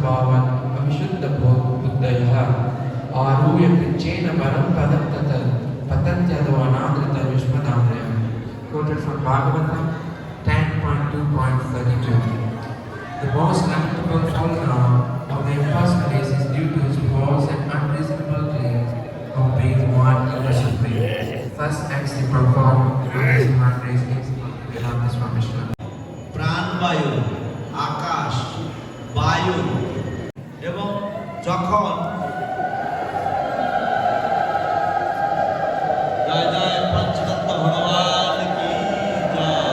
भावन अविशुद्ध बुद्धयः आरूह्य पिच्छेन परं पदं तत् पतन्त्यध्वानादृत युष्मदाम्रयः. Quoted from Bhagavatam 10.2.32. The most lamentable fall down of the impersonal race is due to his false and unreasonable claims of being one in the Supreme. Thus acts the profound and human race is beyond this from Vishnu. প্রাণবায়ু, আকাশ, বায়ু এবং যখন জয় জয় পঞ্চতত্ত্ব ভগবান কি জয়।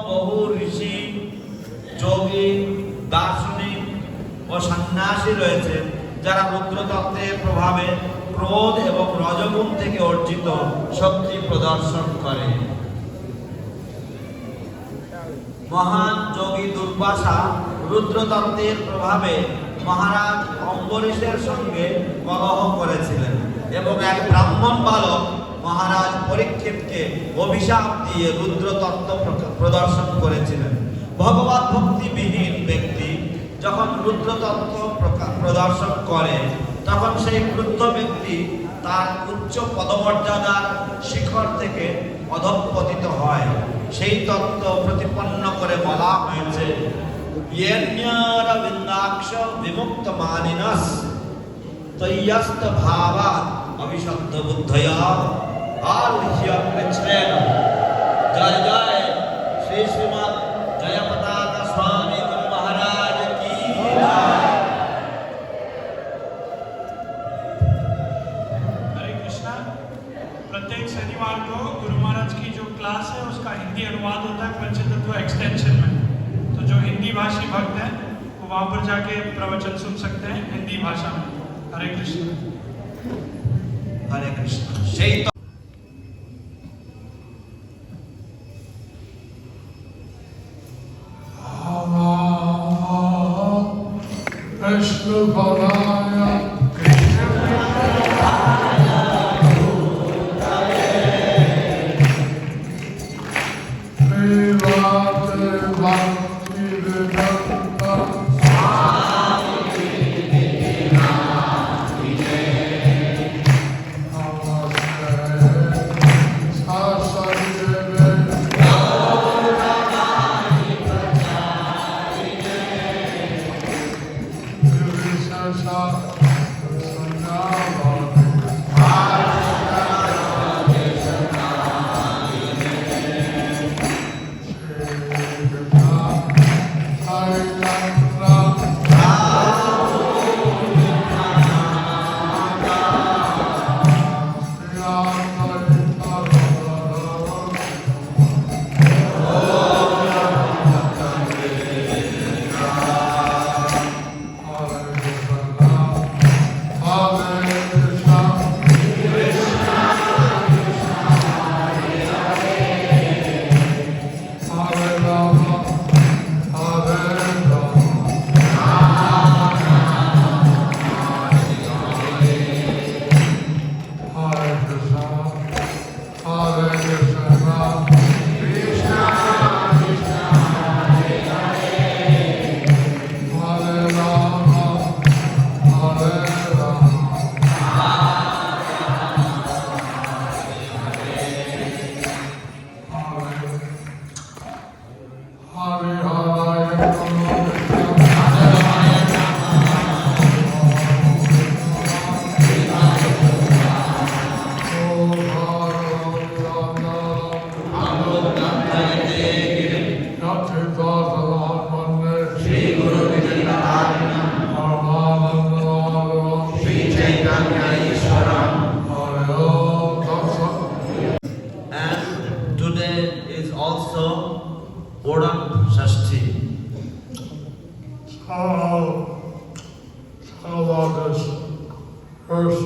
বহু ঋষি, যোগী, দার্শনিক ও সন্ন্যাসী রয়েছে যারা রুদ্রতত্ত্বের প্রভাবে ক্রোধ এবং রজগুণ থেকে অর্জিত শক্তি প্রদর্শন করে। মহান যোগী দুর্বাসা রুদ্রতত্ত্বের প্রভাবে মহারাজ অম্বরীশের সঙ্গে কলহ করেছিলেন এবং এক ব্রাহ্মণ বালক মহারাজ পরীক্ষিতকে অভিশাপ দিয়ে রুদ্রতত্ত্ব প্রদর্শন করেছিলেন। ভগবত ভক্তিবিহীন ব্যক্তি যখন রুদ্রতত্ত্ব প্রদর্শন করে তখন সেই ক্রুদ্ধ ব্যক্তি তার উচ্চ পদমর্যাদার শিখর থেকে অধঃপতিত হয়। সেই তত্ত্ব প্রতিপন্ন করে বলা হয়েছে येन्यारविन्दाक्ष विमुक्त मानिनस तयस्त भावात् अविशब्द बुद्धया आरुह्य कृच्छ्रेण। जय जय श्री श्रीमद जयपताका स्वामी गुरु महाराज की जय। हरे कृष्णा। प्रत्येक शनिवार को गुरु महाराज की जो क्लास है उसका हिंदी अनुवाद होता है पंचतत्व एक्सटेंशन में। तो जो हिंदी भाषी भक्त हैं वो वहाँ पर जाके प्रवचन सुन सकते हैं हिंदी भाषा में। हरे कृष्ण। हरे कृष्ण। সেই कृष्ण भगाय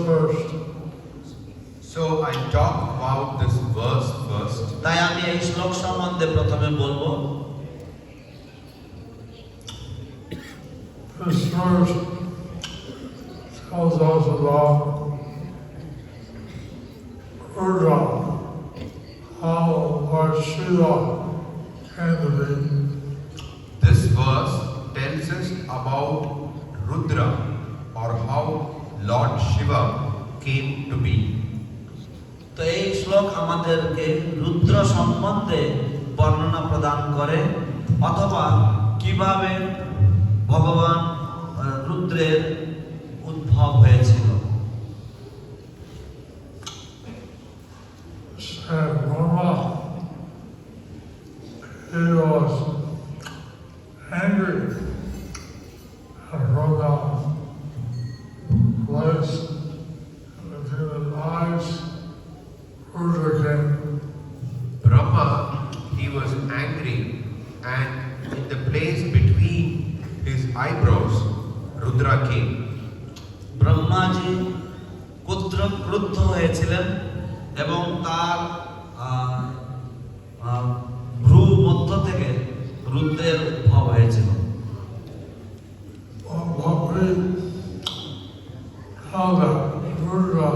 First. So I talk about this verse first. তাই আমি এই শ্লোক সম্বন্ধে প্রথমে বলবো। This verse tells us about Urja, how Lord Shiva came to be. This verse tells us about Rudra or how Lord Shiva came to be. তো এই শ্লোক আমাদেরকে রুদ্র সম্বন্ধে বর্ণনা প্রদান করে অথবা কিভাবে ভগবান রুদ্রের উদ্ভব হয়েছিল। Said Brahma, he was angry, and from that place into his eyes, Rudra came. Brahma, he was angry, and in the place between his eyebrows, Rudra came. Brahmaji ক্রুদ্ধ হয়েছিলেন এবং তার ভ্রু মধ্য থেকে রুদ্রের উদ্ভব হয়েছিল। What we know that Rudra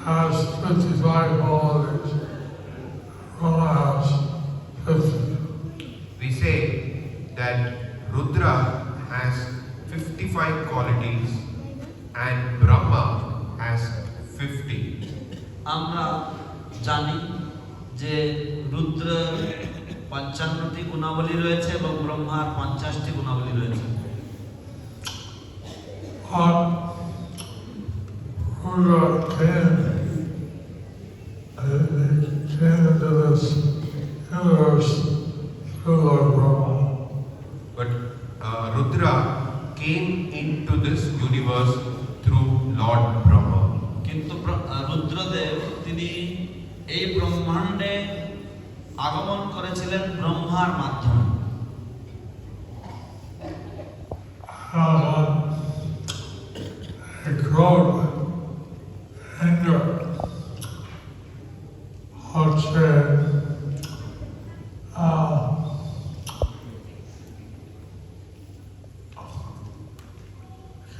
has 55 qualities, Brahma has 50. We say that Rudra has 55 qualities and Brahma has 50. আমরা জানি যে রুদ্রের 55টি গুণাবলী রয়েছে এবং ব্রহ্মার 50টি গুণাবলী রয়েছে। Rudra came into this universe through Lord Brahma. But Rudra came into this universe through Lord Brahma. কিন্তু রুদ্রদেব তিনি এই ব্রহ্মাণ্ডে আগমন করেছিলেন ব্রহ্মার মাধ্যমে। A crowd anger হচ্ছে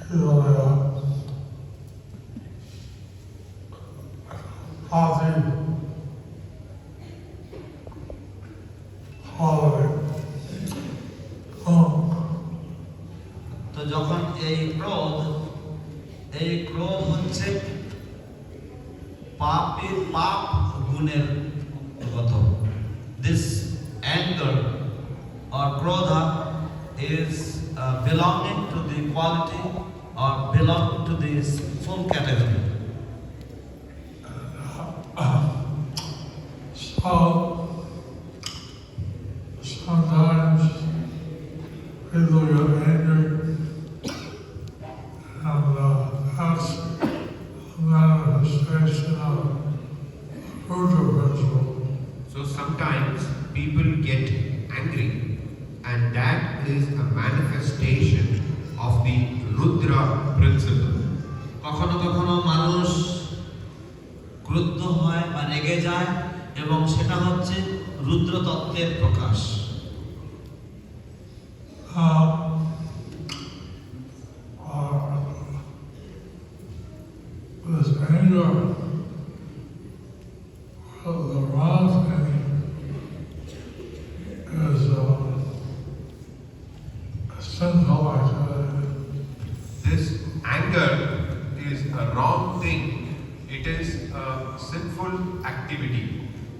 কি বলে Ozzy Holiday. তো যখন এই ক্রোধ হচ্ছে পাপ গুণের গত। This anger or krodha is belonging to the quality or belonging to this full category. So sometimes people get angry, and that's a manifestation of Rudra principle. So sometimes people get angry, and that is a manifestation of the Rudra principle. কখনো কখনো মানুষ ক্রুদ্ধ হয় বা রেগে যায় এবং সেটা হচ্ছে রুদ্র তত্ত্বের প্রকাশ। This anger, the wrong thing is sinful activity. This anger is a wrong thing. It is a sinful activity.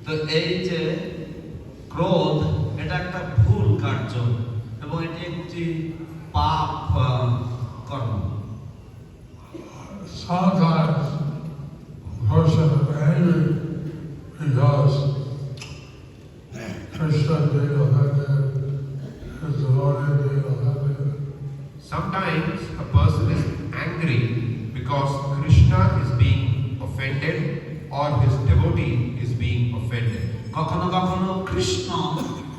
তো এই যে ক্রোধ এটা একটা ভুল কার্য এবং এটি একটি পাপ কর্ম। Sometimes a person is angry because Krishna is being offended, his devotee is being offended. Sometimes a person is angry because Krishna is being offended or his devotee is being offended. কখনো কখনো কৃষ্ণ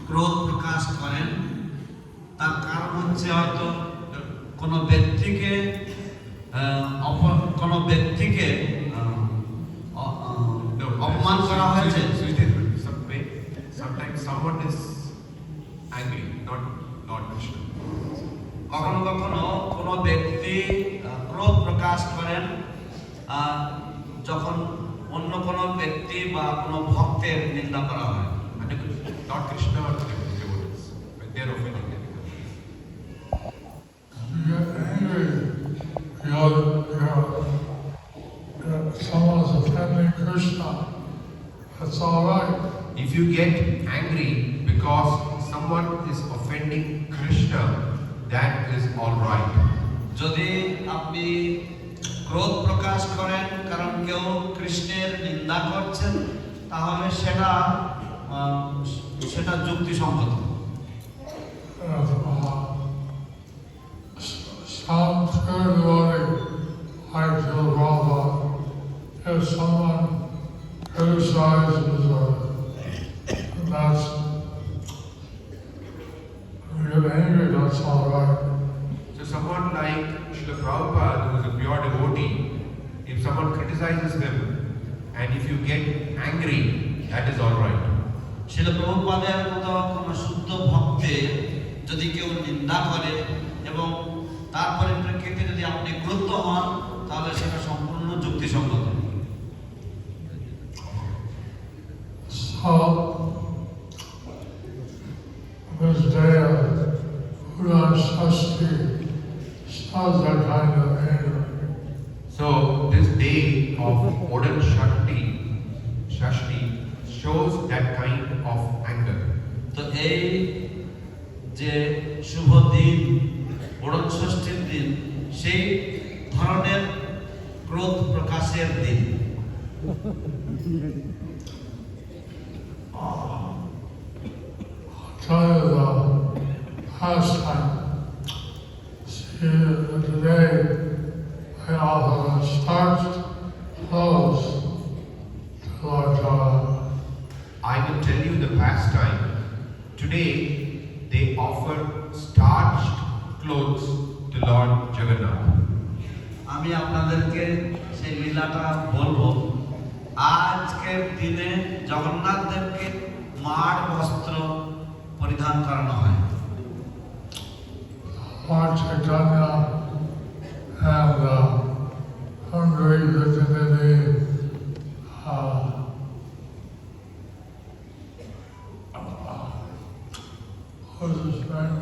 ক্রোধ প্রকাশ করেন, তার কারণ হচ্ছে হয়তো কোনো ব্যক্তিকে অপমান করা হয়েছে। Sometimes someone is angry, not Lord Krishna. কখনো কখনো কোনো ব্যক্তি ক্রোধ প্রকাশ করেন যখন অন্য কোনো ব্যক্তি বা কোনো ভক্তের নিন্দা করা হয়। And not Krishna or the devotees. When they are offending them. You get angry because someone's offending Krishna. That's all right. If you get angry because someone is offending Krishna, that is all right. যদি আপনি ক্রোধ প্রকাশ করেন কারণ কেউ কৃষ্ণের নিন্দা করছেন, তাহলে সেটা যুক্তিসঙ্গত। Some spirituality like your Rama, if someone criticizes or that's you get angry, that's all right. So someone like Srila Prabhupada, who is a pure devotee, if someone criticizes him and if you get angry, that is all right. শিল প্রভুপাদের মতো কোন শুদ্ধ ভক্তের যদি কেউ নিন্দা করে এবং তার পরিপ্রেক্ষিতে যদি আপনি ক্রুদ্ধ হন, তাহলে সেটা সম্পূর্ণ যুক্তিসঙ্গত। So, this day of Puran Shashti shows that kind of anger. So this day of Odan Shashti shows that kind of anger. তো এই যে শুভ দিন, ওড়ন ষষ্ঠীর দিন, সেই ধরনের ক্রোধ প্রকাশের দিন। Tell you the pastime. See, today I offer starched clothes to Lord Jagannath. I will tell you the pastime. Today they offer starched clothes to Lord Jagannath. আমি আপনাদেরকে সেই লীলাটা বলবো। আজকের দিনে জগন্নাথ দেবকে মাড় বস্ত্র পরিধান করানো হয়। Lord Chaitanya and Hungary Vicinity what's his name?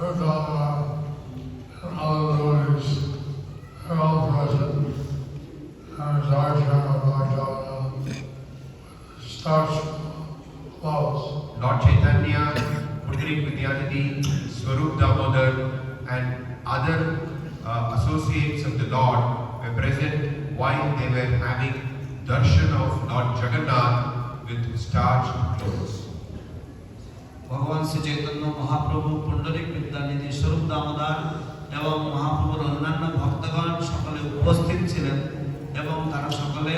Urdhava and other devotees, they're all present. And it's our turn of Lord Jagannath. Starts clothes. Lord Chaitanya, Pundarik Vidyanidhi, Swarup Damodar, and other associates of the Lord were present while they were having darshan of Lord Jagannath with starched clothes. ভগবান শ্রী চৈতন্য মহাপ্রভু, পুণ্ডরিক বিদ্যানিধি, স্বরূপ দামোদর এবং মহাপ্রভুর অন্যান্য ভক্তগণ সকলে উপস্থিত ছিলেন এবং তারা সকলে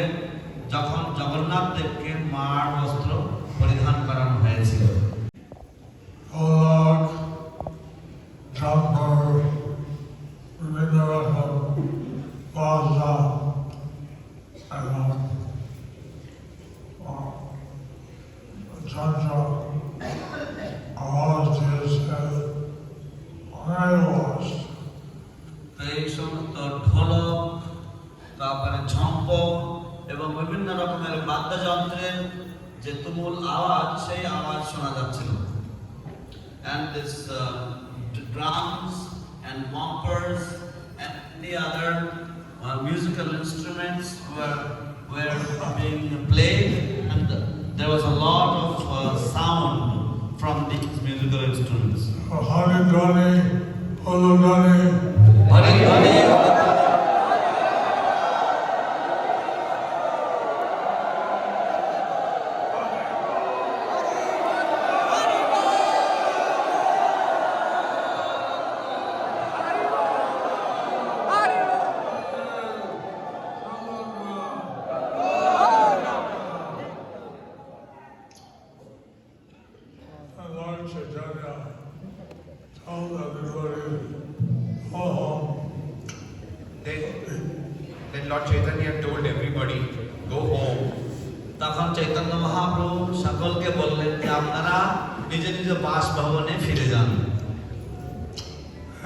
যখন জগন্নাথ দেবকে মাড় বস্ত্র পরিধান করানো হয়েছিল। Golak, Jumper, Ravindaratham, Vaza, and Janja, all of these had brainwashed. তো এই সমস্ত ঢোলক, তারপরে ঝম্প এবং বিভিন্ন রকমের বাদ্যযন্ত্রের যে তুমুল আওয়াজ, সেই আওয়াজ শোনা যাচ্ছিল। And this drums and bumpers and the other musical instruments were being played, and there was a lot of sound from these musical instruments. Hari Dhani, Hulu Dhani, Hari Dhani, and Lord Chaitanya told everybody, go home. Then Lord Chaitanya told everybody, go home. তখন চৈতন্য মহাপ্রভু সকলকে বললেন যে আপনারা নিজ নিজ বাসভবনে ফিরে যান।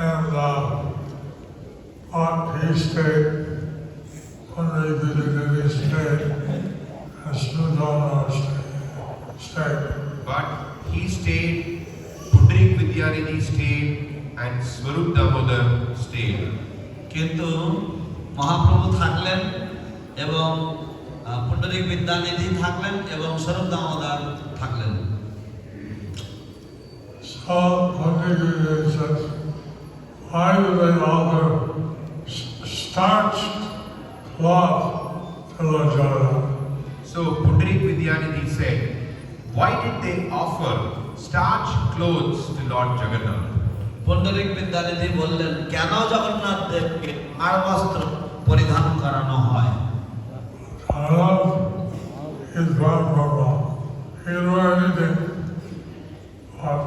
And but he stayed, Pandit Vidyanidhi stayed, and Sudhamana stayed. But he stayed, Pundarik Vidyanidhi stayed, and Swarup Damodar stayed. কিন্তু মহাপ্রভু থাকলেন এবং পুণ্ডরিক বিদ্যানিধি থাকলেন এবং স্বরূপ দামোদর থাকলেন। So Pandit Vidyanidhi said, why do they offer starched cloth to Lord Jagannath? So Pundarik Vidyanidhi said, why did they offer starched clothes to Lord Jagannath? Pundarik Vidyanidhi বললেন, কেন জগন্নাথ দেবকে আর বস্ত্র পরিধান করানো হয়? Jagannath is God Brahma. He can do anything. But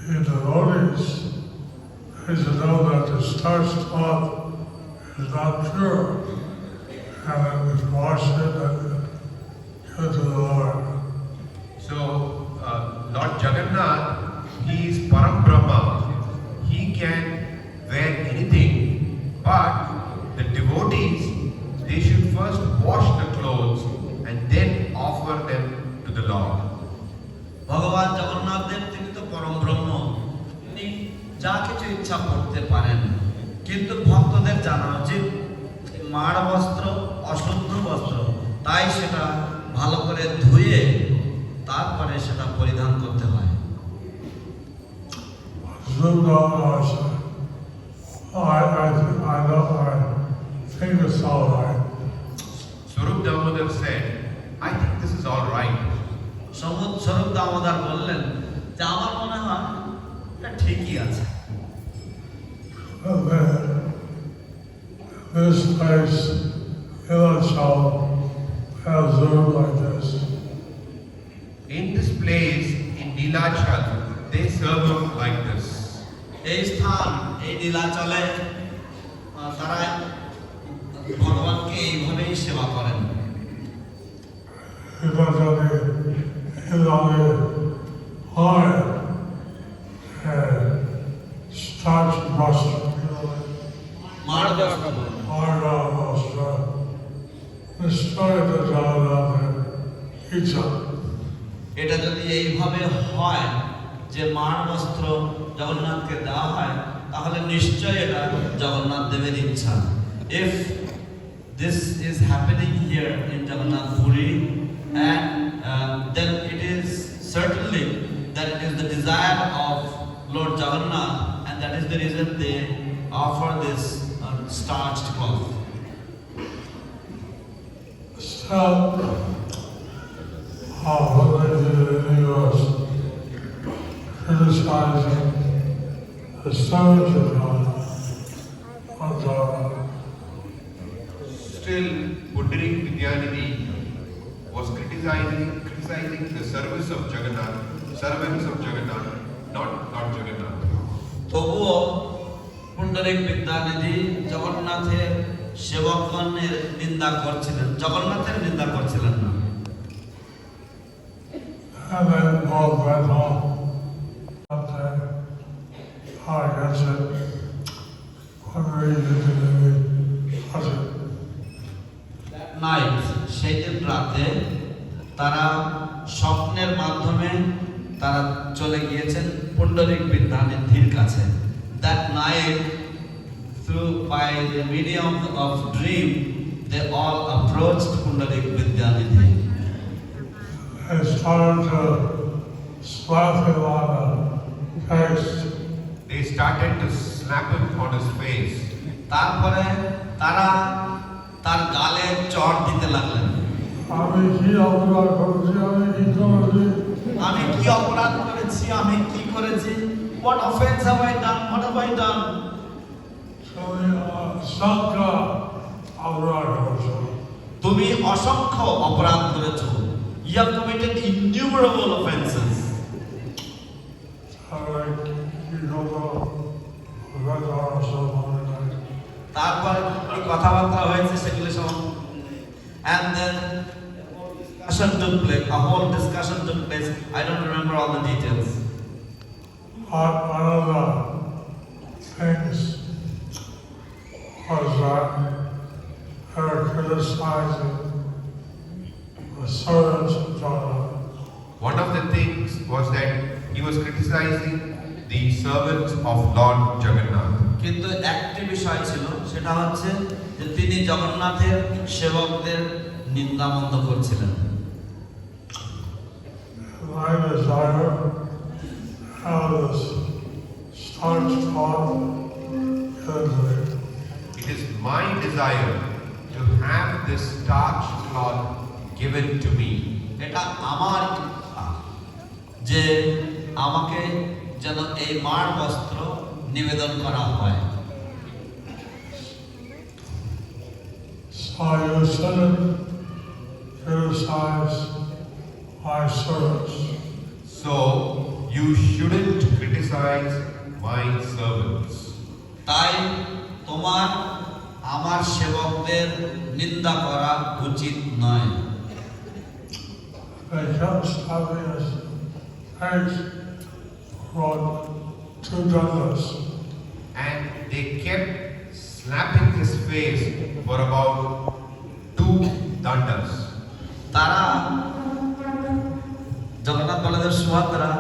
the devotees, they should know that the starched cloth is not pure, and it was washed it and given to the Lord. So Lord Jagannath, he is Param Brahma. He can wear anything, but the devotees, they should first wash the clothes and then offer them to the Lord. ভগবান জগন্নাথ দেব তিনি তো পরম ব্রহ্ম, তিনি যা কিছু ইচ্ছা করতে পারেন, কিন্তু ভক্তদের জানা উচিত মাড় বস্ত্র অশুদ্ধ বস্ত্র, তাই সেটা ভালো করে ধুয়ে তারপরে সেটা পরিধান করতে হয়। I think it's all right. Swarup Damodar said, I think this is all right. স্বরূপ দামোদর বললেন যে আমার মনে হয় এটা ঠিকই আছে। And then, this place, Ilachal, has room like this. In this place, in Nilachal, they serve him like this. এই স্থান, এই নীলাচলে তারা ভগবানকে এইভাবেই সেবা করেন। Starched bastard, মাড় বস্ত্র destroy the Jagannath each other. এটা যদি এইভাবে হয় যে মাড় বস্ত্র জগন্নাথকে দেওয়া হয়, তাহলে নিশ্চয় এটা জগন্নাথ দেবের ইচ্ছা। If this is happening here in Jagannath Puri, and then it is certainly that it is the desire of Lord Jagannath, and that is the reason they offer this starched cloth. So, what they did in the U.S., criticizing the sons of God on Jagannath. Still, Pundarik Vidyanidhi was criticizing the servants of Jagannath, not Jagannath. তবুও পুণ্ডরিক বিদ্যানিধি জগন্নাথের সেবকগণের নিন্দা করছিলেন, জগন্নাথের নিন্দা করছিলেন না। And then Paul went home. I guess it. One reason to night, সেই দিন রাতে তারা স্বপ্নের মাধ্যমে তারা চলে গিয়েছেন পুণ্ডরিক বিদ্যানিধির কাছে। That night, by the medium of dream, they all approached Pundarik Vidyanidhi. They started to slap him on the face. They started to slap him on his face. তারপরে তারা তার গালে চড় দিতে লাগলেন। আমি কি অপরাধ করেছি, আমি কি অপরাধ করেছি, আমি কি করেছি? What offense have I done? What have I done? তুমি অসংখ্য অপরাধ করেছো। You have committed innumerable offenses. তারপর এই কথাবার্তা হয়েছে সেগুলো সব, and then discussion took place. A whole discussion took place. I don't remember all the details. One of the things was that they were criticizing the servants of Jagannath. One of the things was that he was criticizing the servants of Lord Jagannath. কিন্তু একটি বিষয় ছিল, সেটা হচ্ছে যে তিনি জগন্নাথের সেবকদের নিন্দামন্দ করছিলেন। My desire how this starch cloth given to me. It is my desire to have this starch cloth given to me. এটা আমার ইচ্ছা যে আমাকে যেন এই মার বস্ত্র নিবেদন করা হয়। So you shouldn't criticize my servants. So you shouldn't criticize my servants. তাই তোমার আমার সেবকদের নিন্দা করা উচিত নয়। They kept stabbing his eggs about 2 dandas. And they kept slapping his face for about 2 dandas. তারা জগন্নাথ বলদেব সুভদ্রা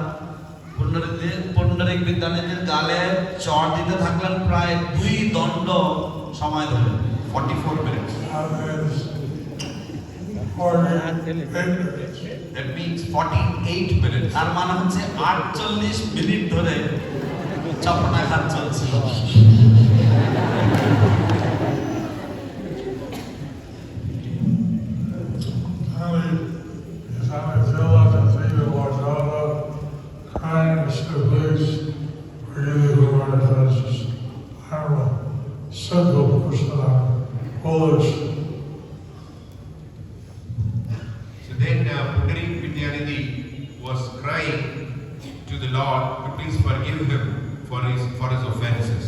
পুণ্ডরিক বিদ্যানিধির গালে চড় দিতে থাকলেন প্রায় 2 দণ্ড সময় ধরে, 44 minutes. That means 48 minutes. That means 48 minutes. তার মানে হচ্ছে 48 মিনিট ধরে চপনাঘাত চলছিল। Feel like the feet of Wajala, crying to please forgive the manifests. I'm a simple person, I'm foolish. So then Pundarik Vidyanidhi was crying to the Lord to please forgive him for his offenses.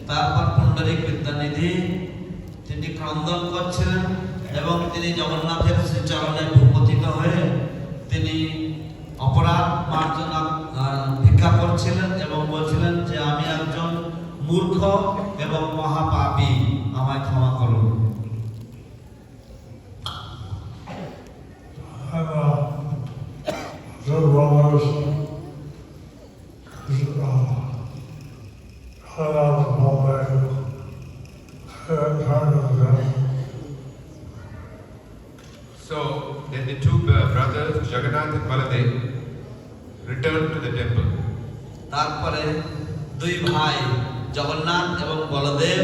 তারপর পুণ্ডরিক বিদ্যানিধি তিনি ক্রন্দন করছিলেন এবং তিনি জগন্নাথের শ্রীচরণে ভূপতিত হয়ে তিনি অপরাধ মার্জনা ভিক্ষা করছিলেন এবং বলছিলেন যে আমি একজন মূর্খ এবং মহাপাপী, আমায় ক্ষমা করুন। And the brothers, cut out the whole day, and turned to them. So then the 2 brothers, Jagannath and Baladev, returned to the temple. তারপরে 2 ভাই জগন্নাথ এবং বলদেব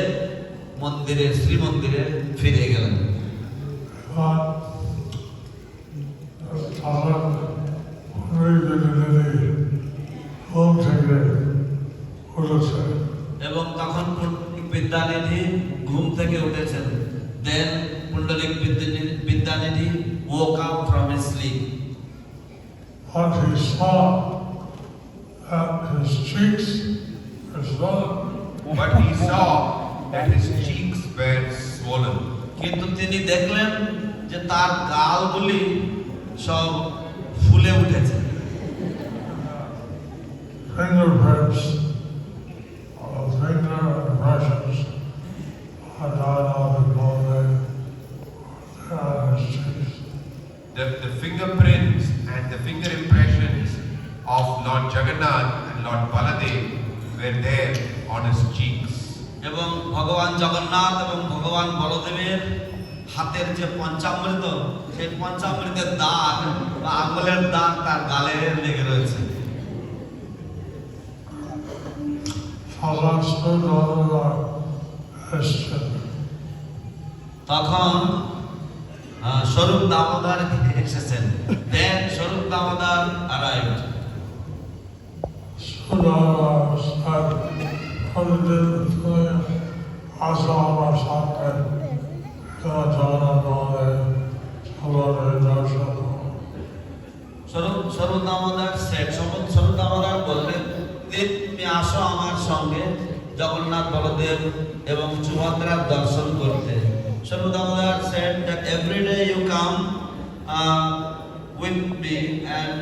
মন্দিরে শ্রীমন্দিরে ফিরে গেলেন। এবং তখন পুণ্ডরিক বিদ্যানিধি ঘুম থেকে উঠেছেন। দেন Pundarik Vidyanidhi woke up from his sleep. But he saw that his cheeks were swollen. But he saw that his cheeks were swollen. কিন্তু তিনি দেখলেন যে তার গালগুলি সব ফুলে উঠেছে। Fingerprints of finger impressions are done on the body on his cheeks. The fingerprints and the finger impressions of Lord Jagannath and Lord Baladev were there on his cheeks. এবং ভগবান জগন্নাথ এবং ভগবান বলদেবের হাতের যে পঞ্চামৃত, সেই পঞ্চামৃতের দাগ বা আঙুলের দাগ তার গালে লেগে রয়েছে। তখন স্বরূপ দামোদর এসেছেন। দেন স্বরূপ দামোদর arrived. স্বরূপ দামোদর স্বরূপ দামোদর বললেন, তুমি আসো আমার সঙ্গে জগন্নাথ বলদেব এবং সুভদ্রার দর্শন করতে। স্বরূপ Damodar said that every day you come with me and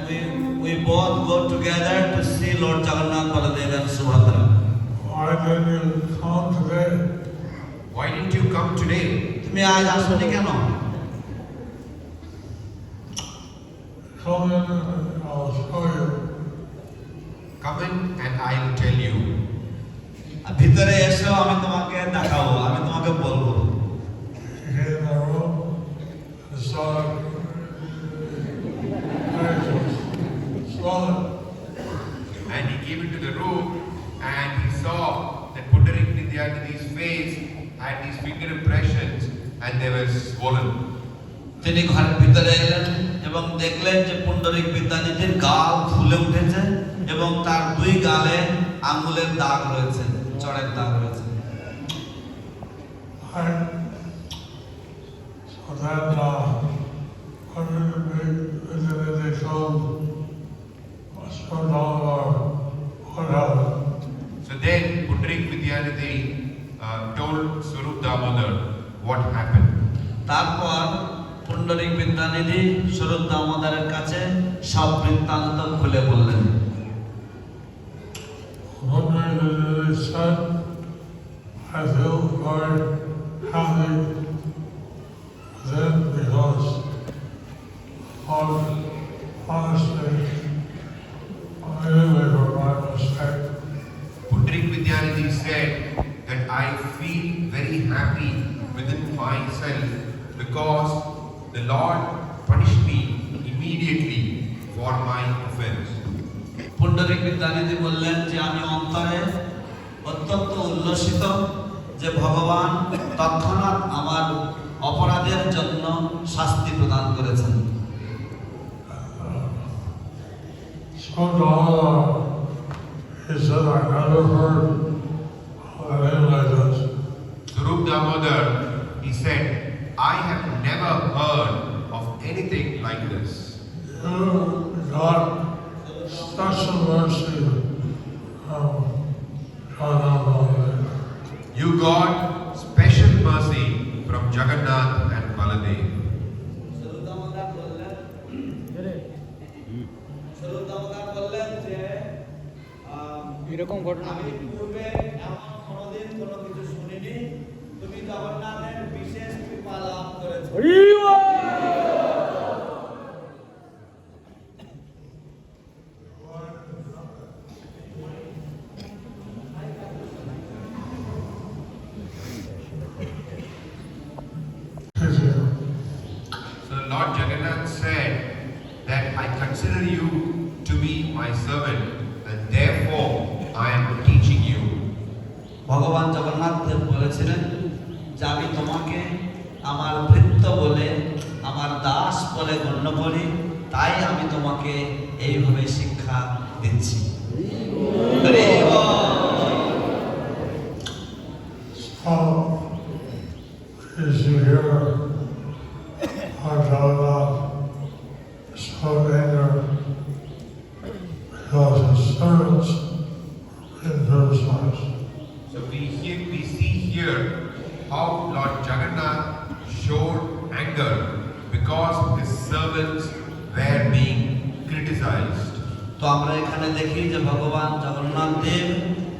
we both go together to see Lord Jagannath, Baladev and Subhadra. Why why didn't you come today? Why didn't you come today? তুমি আজ আসনি কেন? Come in and I'll show you. Come in and I will tell you. ভিতরে এসো, আমি তোমাকে দেখাবো, আমি তোমাকে বলবো। He came in the room and saw swollen. And he came into the room and he saw that Pundarik Vidyadhari's face had these finger impressions and they were swollen. তিনি ঘরের ভিতরে এলেন এবং দেখলেন যে পুণ্ডরিক বিদ্যানিধির গাল ফুলে উঠেছে এবং তার দুই গালে আঙ্গুলের দাগ রয়েছে, চড়ের দাগ রয়েছে। And so then, they told what happened. So then Pundarik Vidyadhari told Swarup Damodar what happened. তারপর পুণ্ডরিক বিদ্যানিধি স্বরূপ দামোদরের কাছে সব বৃত্তান্ত খুলে বললেন। One day they said, I feel very happy then because honestly, anyway, for my mistake. Pundarik Vidyadhari said that I feel very happy within myself because the Lord punished me immediately for my offense. Pundarik Vidyanidhi বললেন যে আমি অন্তরে অত্যন্ত উল্লসিত যে ভগবান তৎক্ষণাৎ আমার অপরাধের জন্য শাস্তি প্রদান করেছেন। So he said, I never heard of anything like this. Swarup Damodar, he said, I have never heard of anything like this. You got special mercy from Jagannath. You got special mercy from Jagannath and Baladev. স্বরূপ দামোদর বললেন যে এরকম ঘটনা আমি পূর্বে এমন কোনোদিন কোনো কিছু শুনিনি, তুমি জগন্নাথের বিশেষ কৃপা লাভ করেছো। So Lord Jagannath said that I consider you to be my servant and therefore I am teaching you. ভগবান জগন্নাথ দেব বলেছিলেন যে আমি তোমাকে আমার ভৃত্য বলে, আমার দাস বলে গণ্য করি, তাই আমি তোমাকে এইভাবে শিক্ষা দিচ্ছি। হরি বল। So, as you hear our Jagannath so angry because his servants in criticize. So we see here how Lord Jagannath showed anger because his servants were being criticized. তো আমরা এখানে দেখি যে ভগবান জগন্নাথ দেব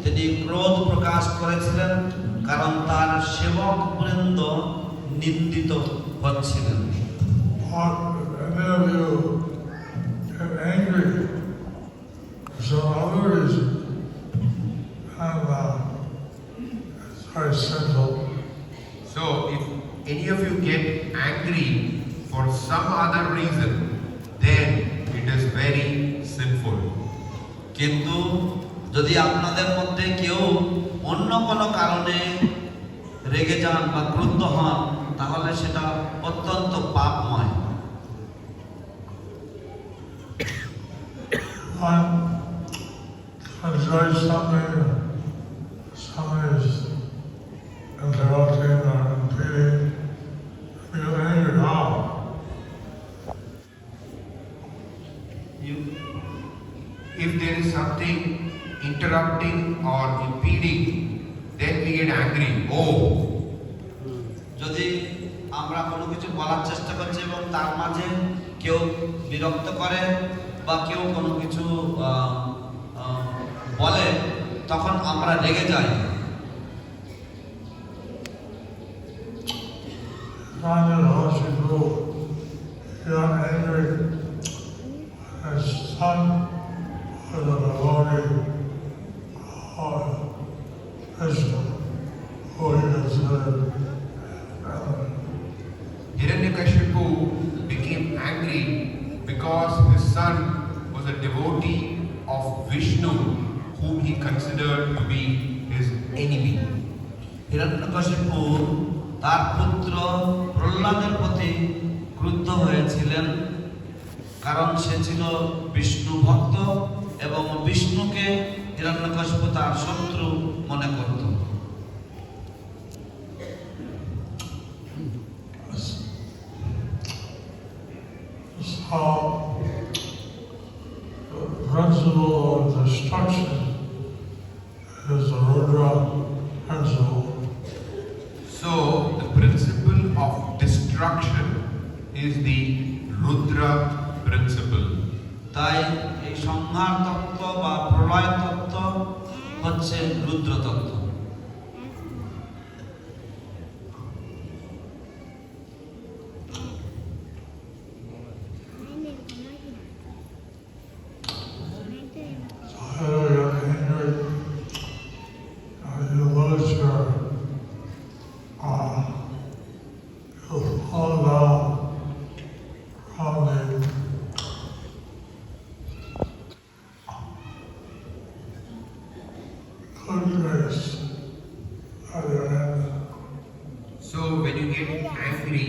তিনি ক্রোধ প্রকাশ করেছিলেন কারণ তার সেবক বৃন্দ নিন্দিত হচ্ছিলেন। What any of you get angry for some other reason, and it's very simple. So if any of you get angry for some other reason, then it is very sinful. কিন্তু যদি আপনাদের মধ্যে কেউ অন্য কোনো কারণে রেগে যান বা ক্রুদ্ধ হন তাহলে সেটা অত্যন্ত পাপময়। Enjoy something, somebody's interrupting or impeding, you get angry now. If there is something interrupting or impeding, then we get angry. Oh, যদি আমরা কোনো কিছু বলার চেষ্টা করছি এবং তার মাঝে কেউ বিরক্ত করে বা কেউ কোনো কিছু বলে তখন আমরা রেগে যাই। Rani Hoshi Guru, he got angry. His son was a devotee of Vishnu, who he considered Hiranyakashipu became angry because his son was a devotee of Vishnu, whom he considered to be his enemy. Hiranyakashipu তার পুত্র প্রহ্লাদের প্রতি ক্রুদ্ধ হয়েছিলেন, কারণ সে ছিল বিষ্ণু ভক্ত এবং বিষ্ণুকে হিরণ্যকশিপু তার শত্রু মনে করত। So, the principle of destruction is the Rudra principle. So, the principle of destruction is the Rudra principle. তাই এই সংহার তত্ত্ব বা প্রলয় তত্ত্ব হচ্ছে রুদ্র তত্ত্ব। So you got angry, you lose your, you fall down from the good grace of your end. So, when you get angry,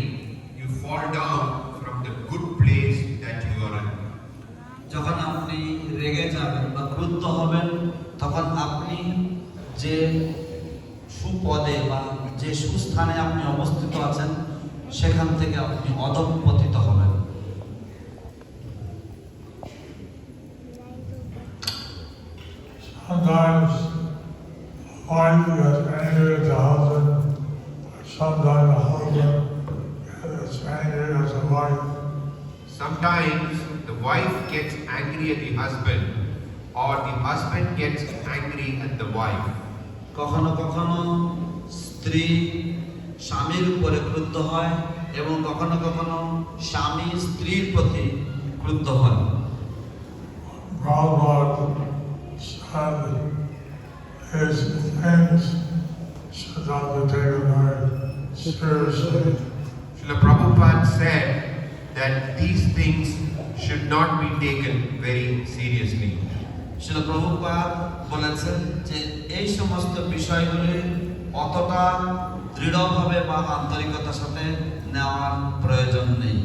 you fall down from the good place that you are in. যখন আপনি রেগে যাবেন বা ক্রুদ্ধ হবেন, তখন আপনি যে সুপদে বা যে সুস্থানে আপনি অবস্থিত আছেন সেখান থেকে আপনি অধঃপতিত হবেন। Sometimes wife gets angry at the husband, sometimes the husband gets angry at the wife. Sometimes the wife gets angry at the husband, or the husband gets angry at the wife. কখনো কখনো স্ত্রী স্বামীর উপরে ক্রুদ্ধ হয় এবং কখনো কখনো স্বামী স্ত্রীর প্রতি ক্রুদ্ধ হয়। Prabhupada said these things should not be taken very seriously. Srila Prabhupada said that these things should not be taken very seriously. শিল প্রভুপাদ বলেছেন যে এই সমস্ত বিষয়গুলি অতটা দৃঢ়ভাবে বা আন্তরিকতার সাথে নেওয়ার প্রয়োজন নেই।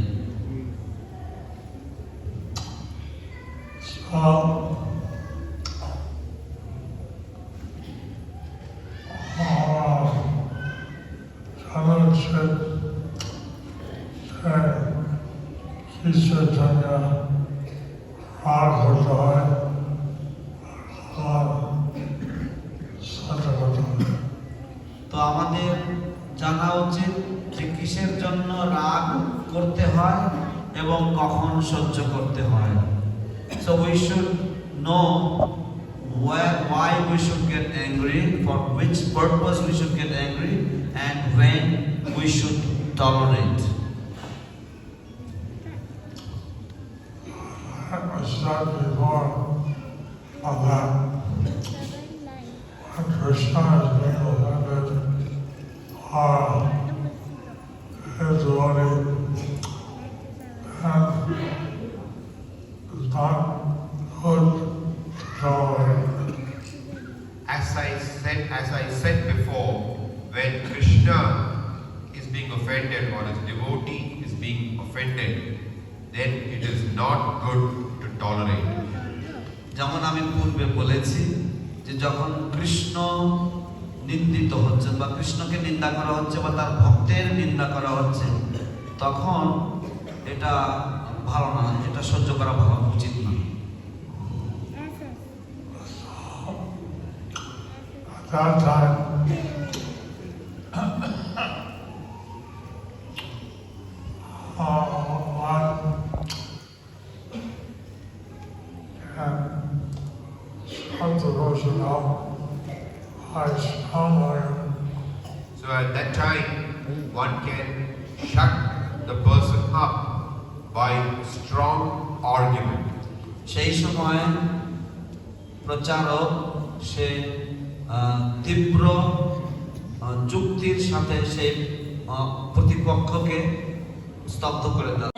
তো আমাদের জানা উচিত যে কিসের জন্য রাগ করতে হয় এবং কখন সহ্য করতে হয়। So we should know why we should get angry, for which purpose we should get angry, and when we should tolerate. I said before of that when Krishna is being offended or his body and is not good to tolerate. As I said before, when Krishna is being offended or his devotee is being offended, then it is not good to tolerate. যেমন আমি পূর্বে বলেছি যে যখন কৃষ্ণ নিন্দিত হচ্ছে বা কৃষ্ণকে নিন্দা করা হচ্ছে বা তার ভক্তের নিন্দা করা হচ্ছে, তখন এটা ভালো না, এটা সহ্য করা ভালো উচিত না। At that time, one can start the devotion out one can shut the person up by strong argument. সেই সময় প্রচারক সে তীব্র যুক্তির সাথে সেই প্রতিপক্ষকে স্তব্ধ করে দেয়।